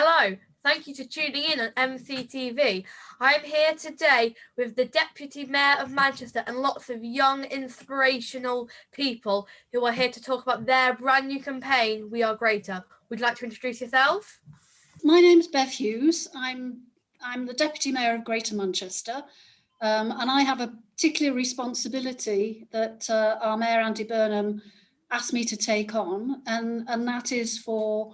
Hello, thank you for tuning in on MCTV. I'm here today with the Deputy Mayor of Manchester and lots of young, inspirational people who are here to talk about their brand new campaign, We Are Greater. Would you like to introduce yourself? My name's Bev Hughes. I'm the Deputy Mayor of Greater Manchester, and I have a particular responsibility that our Mayor Andy Burnham asked me to take on, and that is for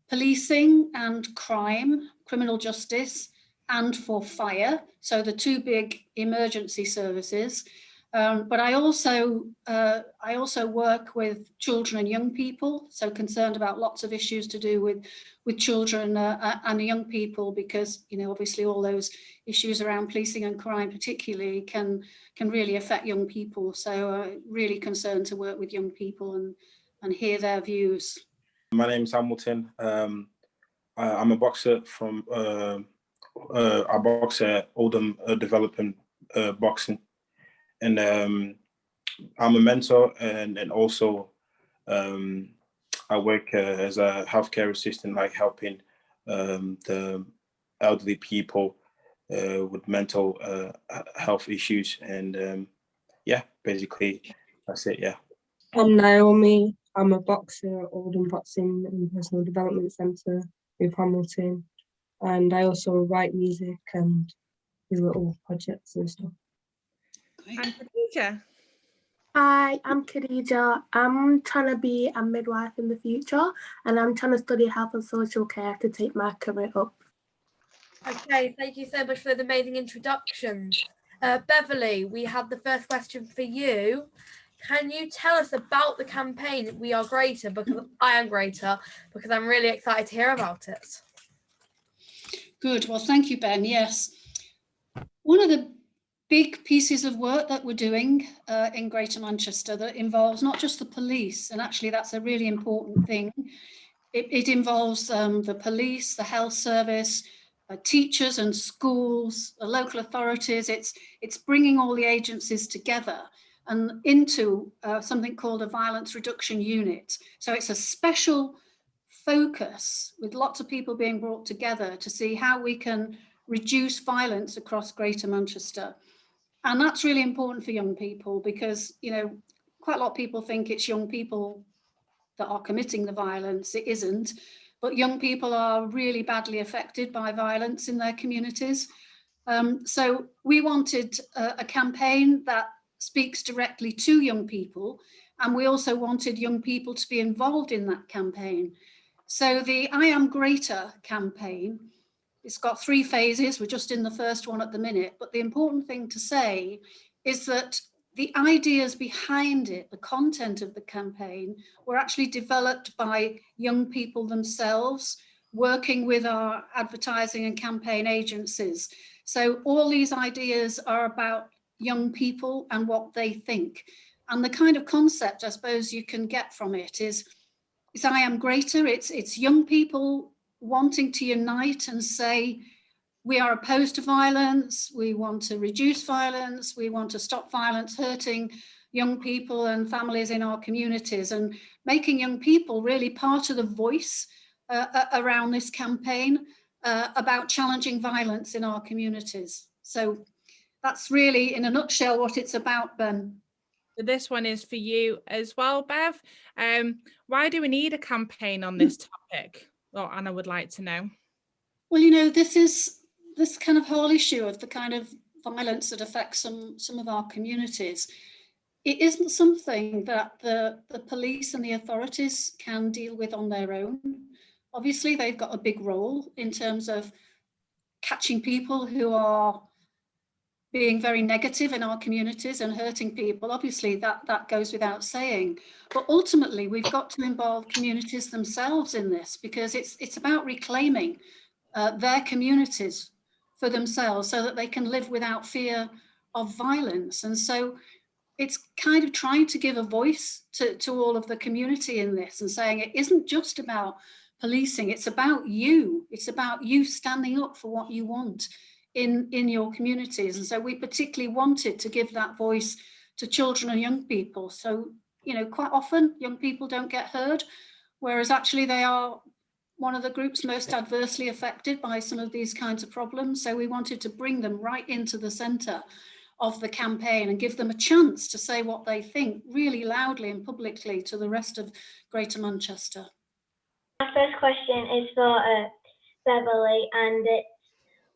policing and crime, criminal justice, and for fire, so the two big emergency services. But I also work with children and young people, so concerned about lots of issues to do with children and young people, because obviously all those issues around policing and crime particularly can really affect young people. So really concerned to work with young people and hear their views. My name's Hamelton. I'm a boxer from I box at Oldham Development Boxing, and I'm a mentor, and also I work as a healthcare assistant, like helping the elderly people with mental health issues, and yeah, basically that's it. Yeah. I'm Naomi. I'm a boxer at Oldham Boxing and Personal Development Centre with Hamelton, and I also write music and do little projects and stuff. And Khadija. Hi, I'm Khadija. I'm trying to be a midwife in the future, and I'm trying to study health and social care to take my career up. Okay, thank you so much for the amazing introductions. Beverley, we have the first question for you. Can you tell us about the campaign We Are Greater? Because I am greater, because I'm really excited to hear about it. Good. Well, thank you, Ben. Yes. One of the big pieces of work that we're doing in Greater Manchester that involves not just the police, and actually that's a really important thing. It involves the police, the health service, teachers and schools, the local authorities. It's bringing all the agencies together and into something called a violence reduction unit. So it's a special focus with lots of people being brought together to see how we can reduce violence across Greater Manchester. And that's really important for young people because, quite a lot of people think it's young people that are committing the violence. It isn't, but young people are really badly affected by violence in their communities. So we wanted a campaign that speaks directly to young people, and we also wanted young people to be involved in that campaign. So the I Am Greater campaign, it's got 3 phases. We're just in the first one at the minute, but the important thing to say is that the ideas behind it, the content of the campaign, were actually developed by young people themselves, working with our advertising and campaign agencies. So all these ideas are about young people and what they think. And the kind of concept I suppose you can get from it is I Am Greater. It's young people wanting to unite and say, we are opposed to violence, we want to reduce violence, we want to stop violence hurting young people and families in our communities, and making young people really part of the voice around this campaign about challenging violence in our communities. So that's really, in a nutshell, what it's about, Ben. This one is for you as well, Bev. Why do we need a campaign on this topic? Well, Anna would like to know. Well, this kind of whole issue of the kind of violence that affects some of our communities, it isn't something that the police and the authorities can deal with on their own. Obviously, they've got a big role in terms of catching people who are being very negative in our communities and hurting people. Obviously, that goes without saying. But ultimately, we've got to involve communities themselves in this, because it's about reclaiming their communities for themselves so that they can live without fear of violence. And so it's kind of trying to give a voice to all of the community in this and saying it isn't just about policing, it's about you. It's about you standing up for what you want in your communities. And so we particularly wanted to give that voice to children and young people. So, quite often young people don't get heard, whereas actually they are one of the groups most adversely affected by some of these kinds of problems. So we wanted to bring them right into the centre of the campaign and give them a chance to say what they think really loudly and publicly to the rest of Greater Manchester. My first question is for Beverley, and it's,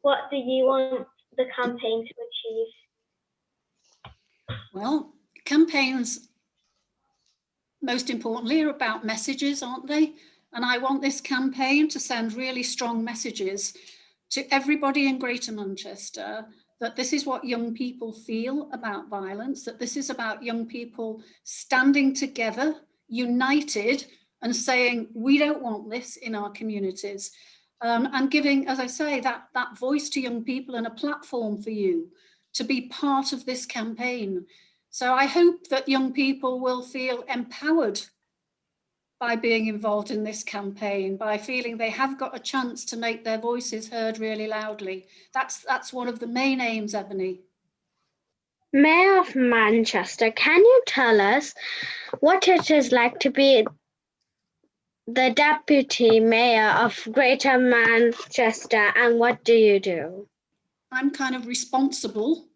what do you want the campaign to achieve? Well, campaigns, most importantly, are about messages, aren't they? And I want this campaign to send really strong messages to everybody in Greater Manchester that this is what young people feel about violence, that this is about young people standing together, united, and saying, we don't want this in our communities. And giving, as I say, that voice to young people and a platform for you to be part of this campaign. So I hope that young people will feel empowered by being involved in this campaign, by feeling they have got a chance to make their voices heard really loudly. That's one of the main aims, Ebony. Mayor of Manchester, can you tell us what it is like to be the Deputy Mayor of Greater Manchester, and what do you do? I'm kind of responsible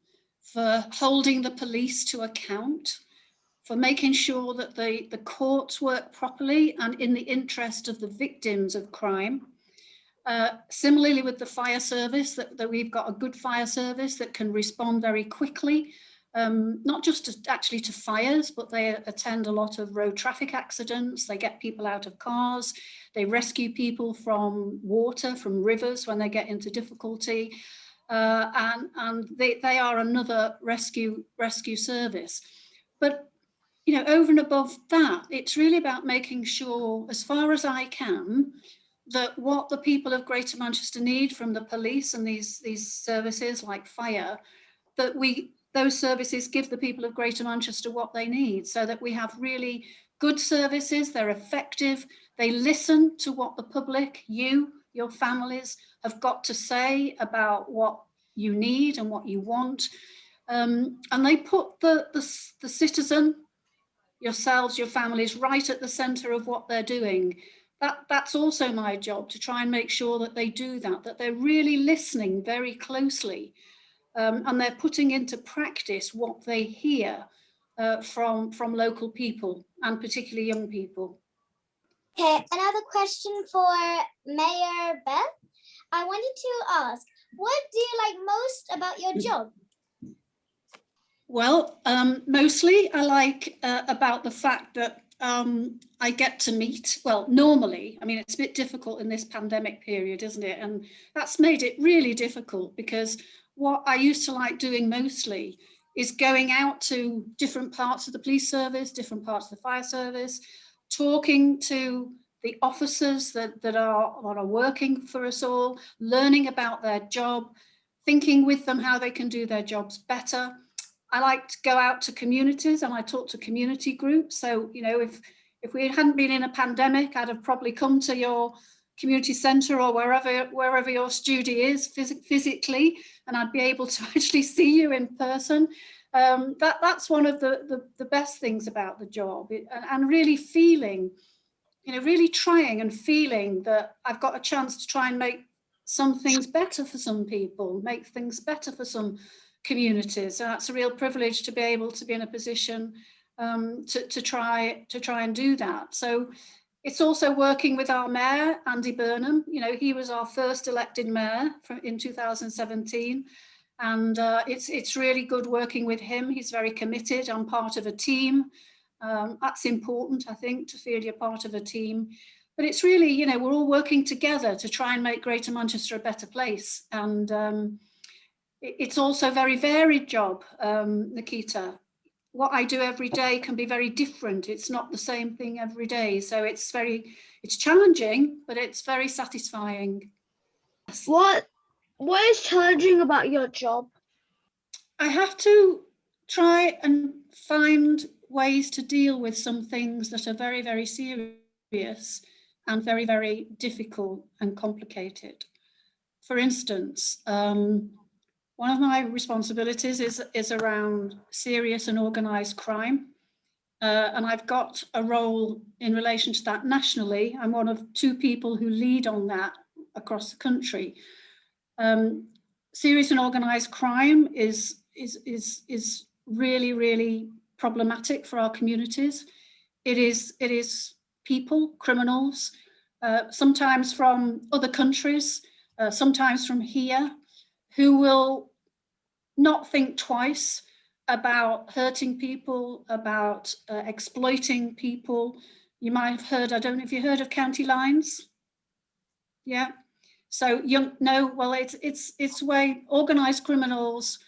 for holding the police to account, for making sure that the courts work properly and in the interest of the victims of crime. Similarly with the fire service, that we've got a good fire service that can respond very quickly, not just actually to fires, but they attend a lot of road traffic accidents. They get people out of cars. They rescue people from water, from rivers when they get into difficulty. And they are another rescue service. But you know, over and above that, it's really about making sure, as far as I can, that what the people of Greater Manchester need from the police and these services like fire, that those services give the people of Greater Manchester what they need, so that we have really good services, they're effective, they listen to what the public, your families have got to say about what you need and what you want. And they put the citizen, yourselves, your families, right at the centre of what they're doing. That's also my job, to try and make sure that they do that they're really listening very closely, and they're putting into practice what they hear from local people, and particularly young people. Okay, another question for Mayor Beth. I wanted to ask, what do you like most about your job? Well, mostly I like about the fact that I get to meet, well, normally, I mean, it's a bit difficult in this pandemic period, isn't it? And that's made it really difficult, because what I used to like doing mostly is going out to different parts of the police service, different parts of the fire service, talking to the officers that are working for us all, learning about their job, thinking with them how they can do their jobs better. I like to go out to communities and I talk to community groups. So, you know, if we hadn't been in a pandemic, I'd have probably come to your community centre or wherever your studio is physically, and I'd be able to actually see you in person. That's one of the best things about the job, and really feeling, you know, really trying and feeling that I've got a chance to try and make some things better for some people, make things better for some communities. So that's a real privilege to be able to be in a position to try and do that. So it's also working with our mayor, Andy Burnham. You know, he was our first elected mayor in 2017. And it's really good working with him. He's very committed. I'm part of a team. That's important, I think, to feel you're part of a team. But it's really, you know, we're all working together to try and make Greater Manchester a better place. And it's also a very varied job, Nikita. What I do every day can be very different. It's not the same thing every day. So it's challenging, but it's very satisfying. What is challenging about your job? I have to try and find ways to deal with some things that are very, very serious and very, very difficult and complicated. For instance, one of my responsibilities is around serious and organised crime. and I've got a role in relation to that nationally. I'm one of 2 people who lead on that across the country. Serious and organised crime is really, really problematic for our communities. It is people, criminals, sometimes from other countries, sometimes from here, who will not think twice about hurting people, about exploiting people. You might have heard, I don't know if you heard of county lines. Yeah. So it's way organised criminals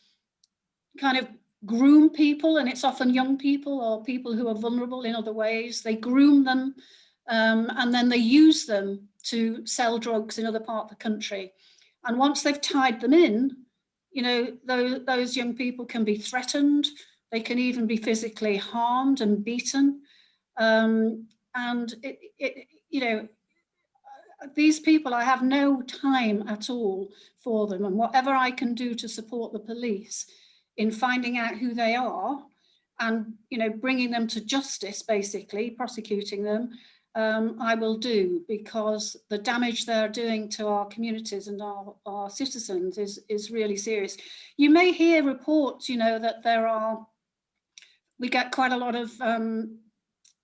kind of groom people, and it's often young people or people who are vulnerable in other ways. They groom them, and then they use them to sell drugs in other parts of the country. And once they've tied them in, you know, those young people can be threatened. They can even be physically harmed and beaten. And you know, these people, I have no time at all for them, and whatever I can do to support the police in finding out who they are and, you know, bringing them to justice, basically prosecuting them, I will do, because the damage they're doing to our communities and our citizens is really serious. You may hear reports, you know, that we get quite a lot of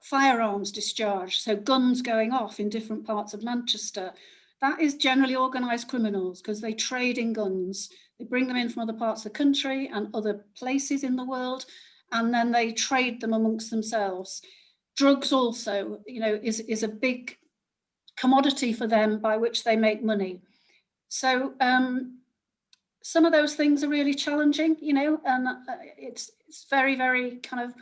firearms discharged, so guns going off in different parts of Manchester. That is generally organised criminals, because they trade in guns. They bring them in from other parts of the country and other places in the world, and then they trade them amongst themselves. Drugs also, you know, is a big commodity for them by which they make money. So some of those things are really challenging, you know, and it's very, very kind of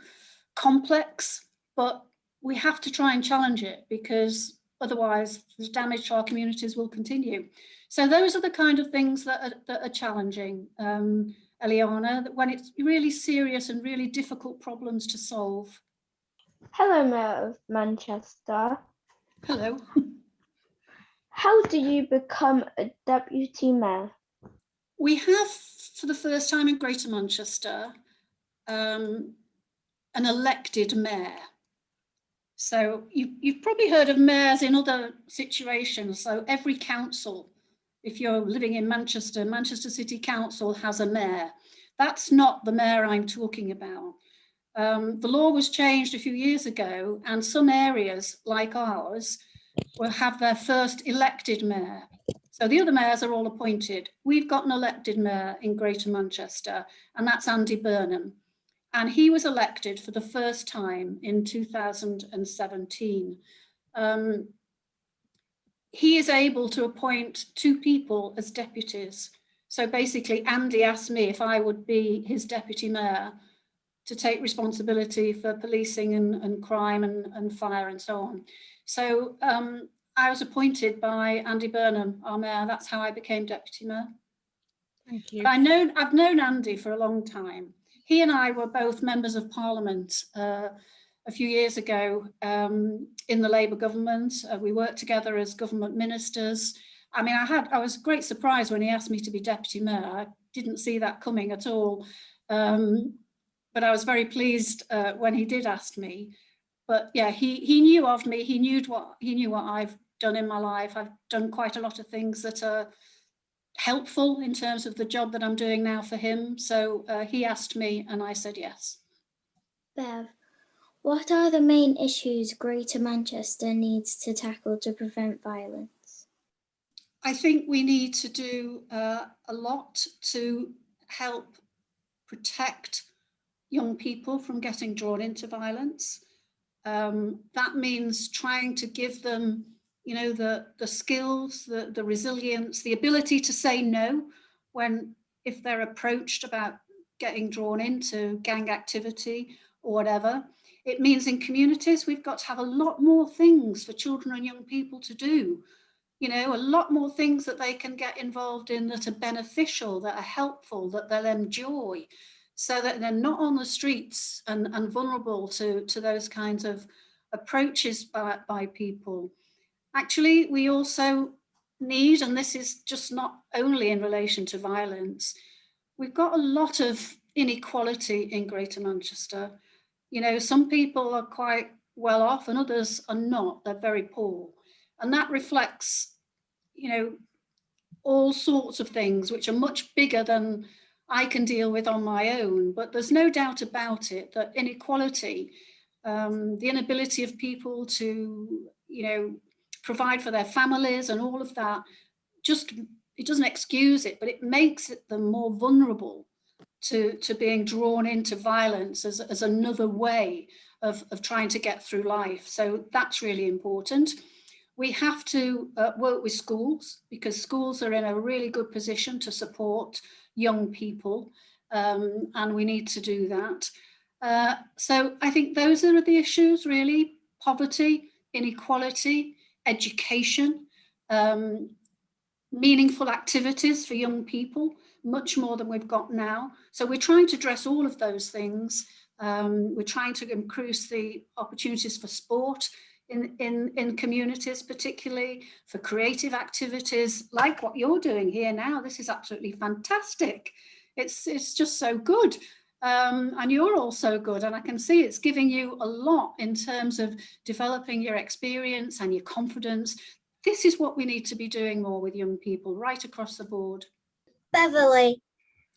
complex, but we have to try and challenge it, because otherwise the damage to our communities will continue. So those are the kind of things that are challenging, Eliana, when it's really serious and really difficult problems to solve. Hello, Mayor of Manchester. Hello. How do you become a deputy mayor? We have, for the first time in Greater Manchester, an elected mayor. So you've probably heard of mayors in other situations. So every council, if you're living in Manchester, Manchester City Council has a mayor. That's not the mayor I'm talking about. The law was changed a few years ago, and some areas like ours will have their first elected mayor. So the other mayors are all appointed. We've got an elected mayor in Greater Manchester, and that's Andy Burnham. And he was elected for the first time in 2017. He is able to appoint 2 people as deputies. So basically, Andy asked me if I would be his deputy mayor to take responsibility for policing and crime and fire and so on. So I was appointed by Andy Burnham, our mayor. That's how I became deputy mayor. Thank you. But I've known Andy for a long time. He and I were both members of Parliament a few years ago in the Labour government. We worked together as government ministers. I mean, I was a great surprise when he asked me to be deputy mayor. I didn't see that coming at all. But I was very pleased when he did ask me. But yeah, he knew of me. He knew what I've done in my life. I've done quite a lot of things that are helpful in terms of the job that I'm doing now for him. So he asked me and I said yes. Bev, what are the main issues Greater Manchester needs to tackle to prevent violence? I think we need to do a lot to help protect young people from getting drawn into violence. That means trying to give them, you know, the skills, the resilience, the ability to say no if they're approached about getting drawn into gang activity or whatever. It means in communities, we've got to have a lot more things for children and young people to do. You know, a lot more things that they can get involved in that are beneficial, that are helpful, that they'll enjoy, so that they're not on the streets and vulnerable to those kinds of approaches by people. Actually, we also need, and this is just not only in relation to violence, we've got a lot of inequality in Greater Manchester. You know, some people are quite well off and others are not. They're very poor. And that reflects, you know, all sorts of things which are much bigger than I can deal with on my own. But there's no doubt about it that inequality, the inability of people to, you know, provide for their families and all of that, just, it doesn't excuse it, but it makes them more vulnerable to being drawn into violence as another way of trying to get through life. So that's really important. We have to work with schools, because schools are in a really good position to support young people, and we need to do that. So I think those are the issues really: poverty, inequality, education, meaningful activities for young people, much more than we've got now. So we're trying to address all of those things. We're trying to increase the opportunities for sport in communities, particularly for creative activities like what you're doing here now. This is absolutely fantastic. It's just so good. And you're all so good, and I can see it's giving you a lot in terms of developing your experience and your confidence. This is what we need to be doing more with young people right across the board. Beverly,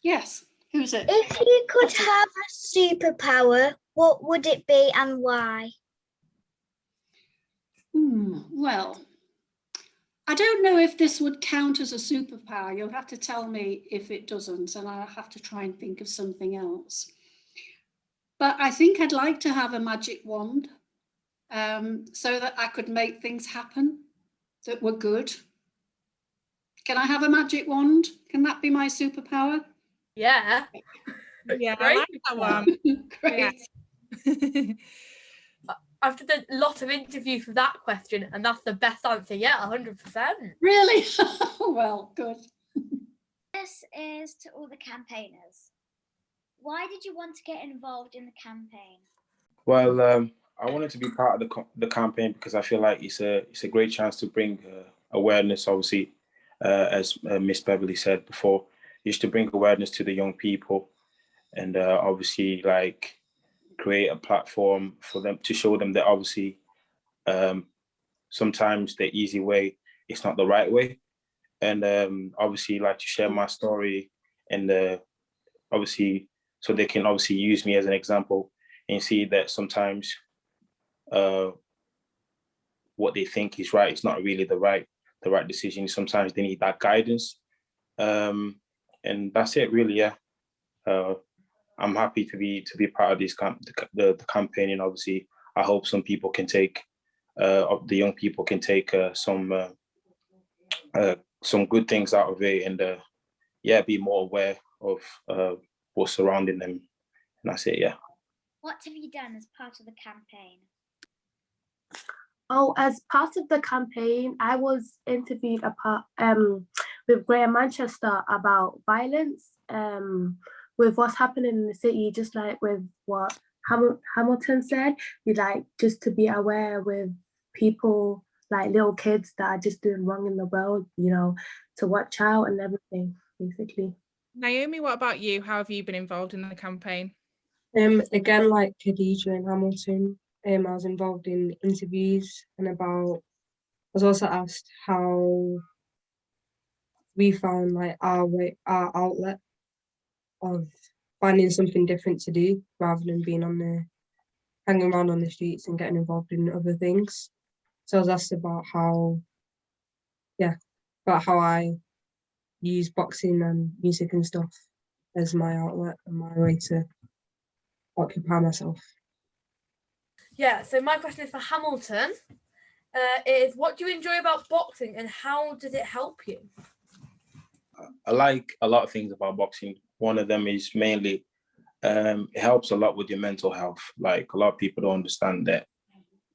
Yes, who's it? if you could have a superpower, what would it be and why? Well, I don't know if this would count as a superpower. You'll have to tell me if it doesn't, and I'll have to try and think of something else. But I think I'd like to have a magic wand, so that I could make things happen that were good. Can I have a magic wand? Can that be my superpower? Yeah. Yeah, I Great. like that one. Great. Yeah. I've done a lot of interviews for that question, and that's the best answer yet, 100%. Really? Well, good. This is to all the campaigners. Why did you want to get involved in the campaign? Well, I wanted to be part of the campaign because I feel like it's a great chance to bring awareness. Obviously, as Miss Beverley said before, is to bring awareness to the young people, and obviously like create a platform for them to show them that obviously sometimes the easy way is not the right way, and obviously like to share my story, and obviously so they can obviously use me as an example and see that sometimes what they think is right is not really the right decision. Sometimes they need that guidance, and that's it really. Yeah, I'm happy to be part of this the campaign, and obviously I hope some people can take the young people can take some good things out of it, and yeah, be more aware of what's surrounding them, and that's it. Yeah. What have you done as part of the campaign? Oh, as part of the campaign, I was interviewed with Greater Manchester about violence, with what's happening in the city, just like with what Hamelton said. We like just to be aware with people, like little kids that are just doing wrong in the world, you know, to watch out and everything, basically. Naomi, what about you? How have you been involved in the campaign? Again, like Khadija and Hamilton, I was involved in interviews and I was also asked how we found like our outlet of finding something different to do rather than being hanging around on the streets and getting involved in other things. So I was asked about how I use boxing and music and stuff as my outlet and my way to occupy myself. Yeah, so my question is for Hamilton. Is what do you enjoy about boxing and how does it help you? I like a lot of things about boxing. One of them is mainly it helps a lot with your mental health. Like a lot of people don't understand that,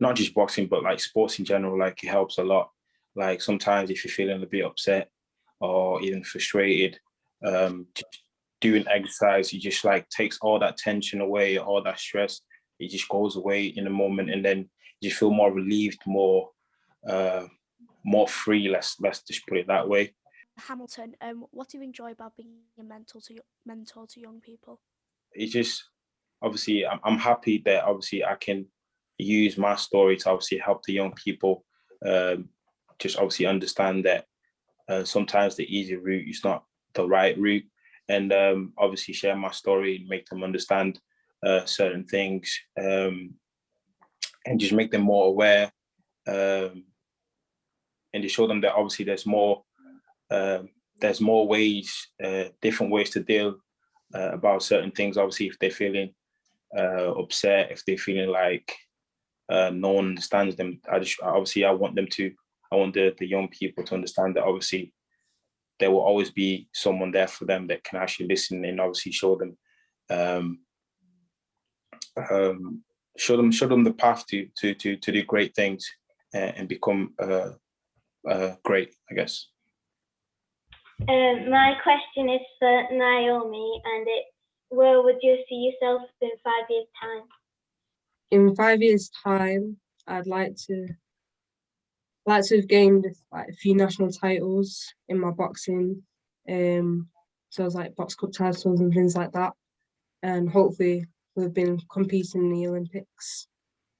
not just boxing, but like sports in general, like it helps a lot. Like sometimes if you're feeling a bit upset or even frustrated, just doing exercise, you just like takes all that tension away, all that stress. It just goes away in a moment, and then you feel more relieved, more free. Let's just put it that way. Hamilton, what do you enjoy about being a mentor to young people? It's just obviously I'm happy that obviously I can use my story to obviously help the young people just obviously understand that sometimes the easy route is not the right route, and obviously share my story and make them understand certain things, and just make them more aware, and to show them that obviously there's more ways, different ways to deal about certain things. Obviously, if they're feeling upset, if they're feeling like no one understands them, I want the young people to understand that obviously there will always be someone there for them that can actually listen, and obviously show them the path to do great things and become great, I guess. My question is for Naomi, and it's, where would you see yourself in 5 years' time? In 5 years' time, I'd like to have gained like a few national titles in my boxing, so it's like box cup titles and things like that, and hopefully we've been competing in the Olympics.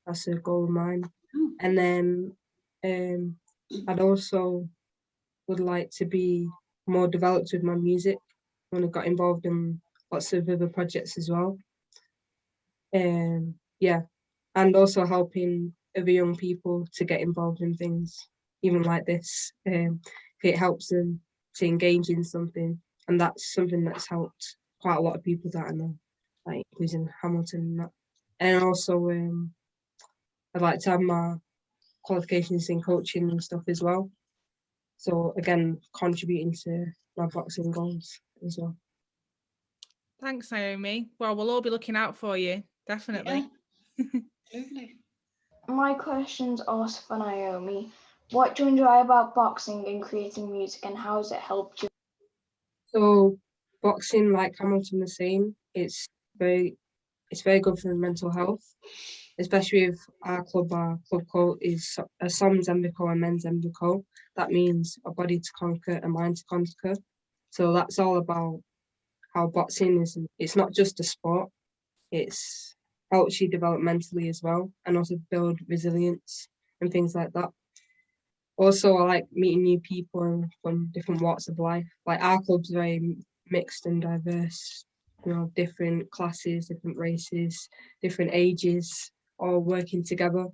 That's a goal of mine. And then I'd also would like to be more developed with my music when I got involved in lots of other projects as well. Yeah, and also helping other young people to get involved in things, even like this. It helps them to engage in something, and that's something that's helped quite a lot of people that I know, like who's in Hamelton and that. And also, I'd like to have my qualifications in coaching and stuff as well. So again, contributing to my boxing goals as well. Thanks, Naomi. Well, we'll all be looking out for you, definitely. Yeah. Absolutely. My question's asked for Naomi. What do you enjoy about boxing and creating music, and how has it helped you? So boxing, like Hamilton was saying, it's very good for mental health, especially if our club code is a Som Zembico and Men Zembico. That means a body to conquer, a mind to conquer. So that's all about how boxing is. It's not just a sport, it's helps you develop mentally as well, and also build resilience and things like that. Also, I like meeting new people from different walks of life. Like our club's very mixed and diverse, different classes, different races, different ages, all working together.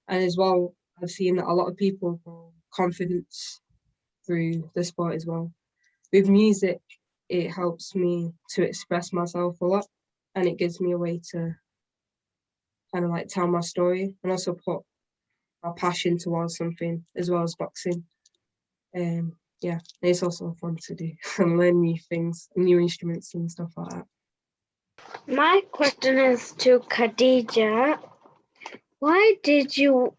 And as well, I've seen that a lot of people grow confidence through the sport as well. With music, it helps me to express myself a lot, and it gives me a way to kind of like tell my story and also put my passion towards something as well as boxing. Yeah, it's also fun to do and learn new things, new instruments and stuff like that. My question is to Khadija. Why did you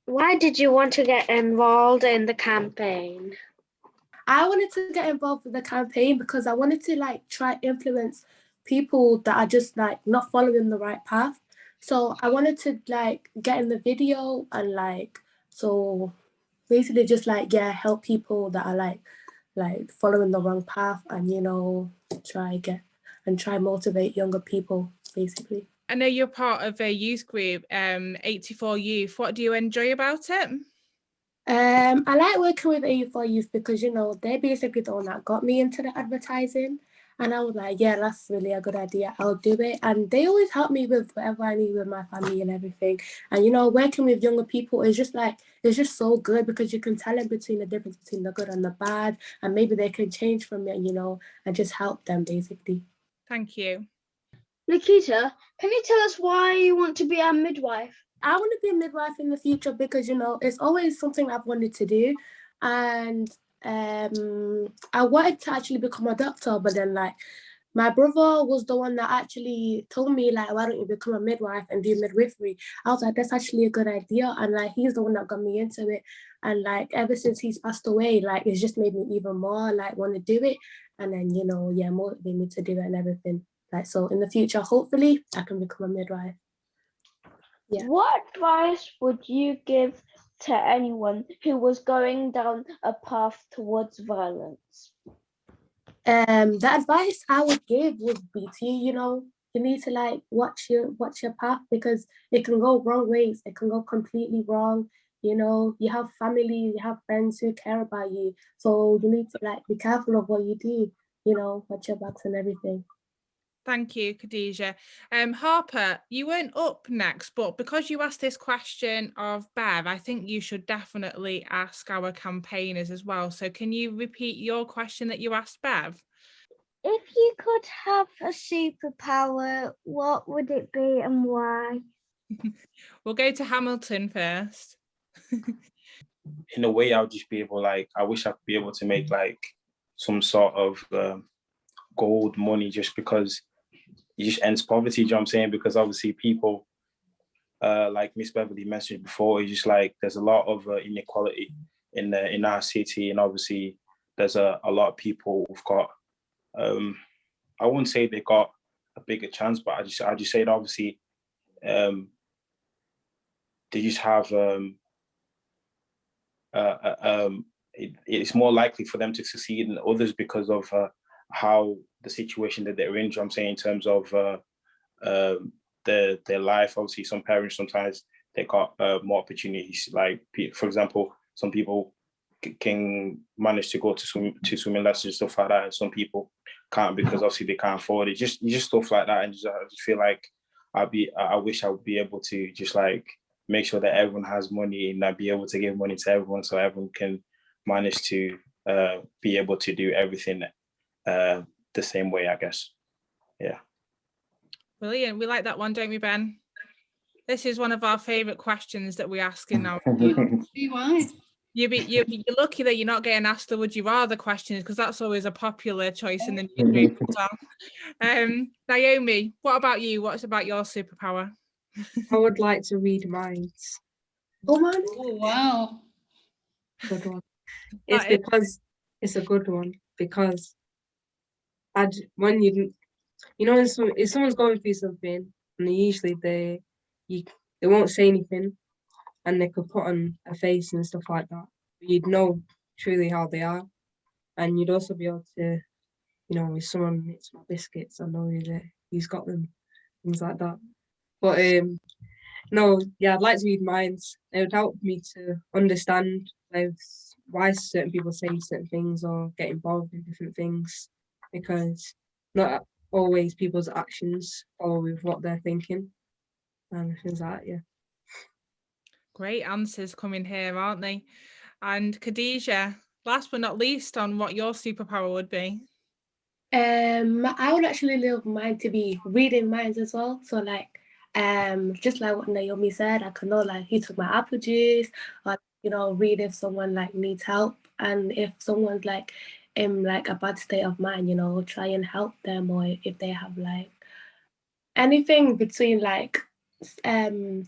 want to get involved in the campaign? I wanted to get involved with the campaign because I wanted to like try influence people that are just like not following the right path. So I wanted to like get in the video and like, so basically just like, yeah, help people that are like following the wrong path, and try motivate younger people basically. I know you're part of a youth group, 84 Youth. What do you enjoy about it? I like working with 84 Youth because, they're basically the one that got me into the advertising. And I was like, yeah, that's really a good idea. I'll do it. And they always help me with whatever I need with my family and everything. And, working with younger people is just it's just so good because you can tell them between the difference between the good and the bad. And maybe they can change from it, and just help them basically. Thank you. Nikita, can you tell us why you want to be a midwife? I want to be a midwife in the future because, it's always something I've wanted to do. And I wanted to actually become a doctor, but then my brother was the one that actually told me why don't you become a midwife and do midwifery? I was like, that's actually a good idea. And he's the one that got me into it. And ever since he's passed away, it's just made me even more want to do it. And then, motivate me to do it and everything. So in the future, hopefully I can become a midwife. Yeah. What advice would you give to anyone who was going down a path towards violence? The advice I would give would be to, you need to like watch your path, because it can go wrong ways. It can go completely wrong. You know, you have family, you have friends who care about you. So you need to like be careful of what you do, you know, watch your backs and everything. Thank you, Khadija. Harper, you weren't up next, but because you asked this question of Bev, I think you should definitely ask our campaigners as well. So can you repeat your question that you asked Bev? If you could have a superpower, what would it be and why? We'll go to Hamelton first. In a way, I'll just be able, like, I wish I could be able to make like some sort of gold money, just because it just ends poverty. Do you know what I'm saying? Because obviously people, like Miss Beverly mentioned before, it's just like there's a lot of inequality in our city, and obviously there's a lot of people who've got, I wouldn't say they got a bigger chance, but I just say that obviously they just have it's more likely for them to succeed than others because of how the situation that they're in. You know what I'm saying, in terms of their life. Obviously, some parents sometimes they got more opportunities. Like, for example, some people can manage to go to swimming lessons, stuff like that, and some people can't because obviously they can't afford it. Just stuff like that, and I just feel like I wish I would be able to just like make sure that everyone has money, and I'd be able to give money to everyone so everyone can manage to be able to do everything the same way, I guess. Yeah. Brilliant. We like that one, don't we, Ben? This is one of our favourite questions that we ask in our You're lucky that you're not getting asked the would you rather questions, because that's always a popular choice in the newsroom. Naomi, what about you? What's about your superpower? I would like to read minds. Oh man! Oh wow! Good one. It's because it's a good one because when you know if someone's going through something, and usually they won't say anything, and they could put on a face and stuff like that. You'd know truly how they are, and you'd also be able to, you know, if someone makes my biscuits, I know who's got them, things like that. But no, yeah, I'd like to read minds. It would help me to understand why certain people say certain things or get involved in different things, because not always people's actions follow with what they're thinking and things like that. Yeah. Great answers coming here, aren't they? And Khadija, last but not least, on what your superpower would be. I would actually love mine to be reading minds as well. So like, just like what Naomi said, I could know like who took my apple juice, or you know, read if someone like needs help, and if someone's like in like a bad state of mind, you know, try and help them, or if they have like anything between like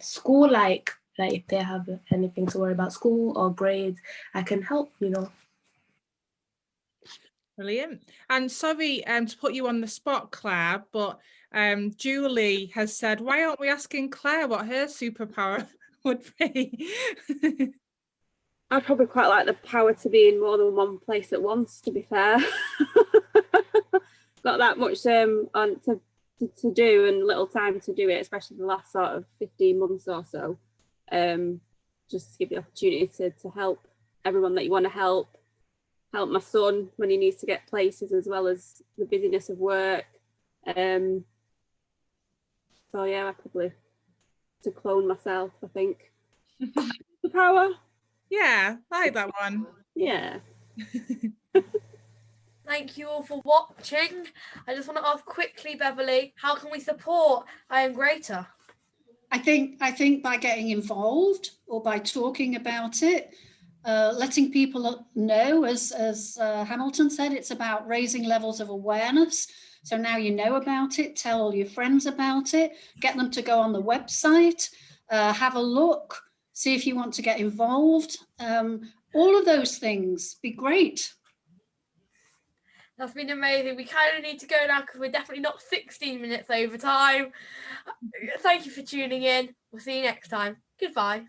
school, like if they have anything to worry about school or grades, I can help, you know. Brilliant. And sorry to put you on the spot, Claire, but Julie has said, why aren't we asking Claire what her superpower would be? I'd probably quite like the power to be in more than one place at once, to be fair. Got that much to do and little time to do it, especially the last sort of 15 months or so. Just to give the opportunity to help everyone that you want to help my son when he needs to get places, as well as the busyness of work. So yeah, I probably to clone myself, I think. The power. Yeah, I like that one. Yeah. Thank you all for watching. I just want to ask quickly, Beverly, how can we support I Am Greater? I think by getting involved or by talking about it, letting people know, as Hamelton said, it's about raising levels of awareness. So now you know about it, tell all your friends about it, get them to go on the website, have a look, see if you want to get involved. All of those things be great. That's been amazing. We kind of need to go now because we're definitely not 16 minutes over time. Thank you for tuning in. We'll see you next time. Goodbye.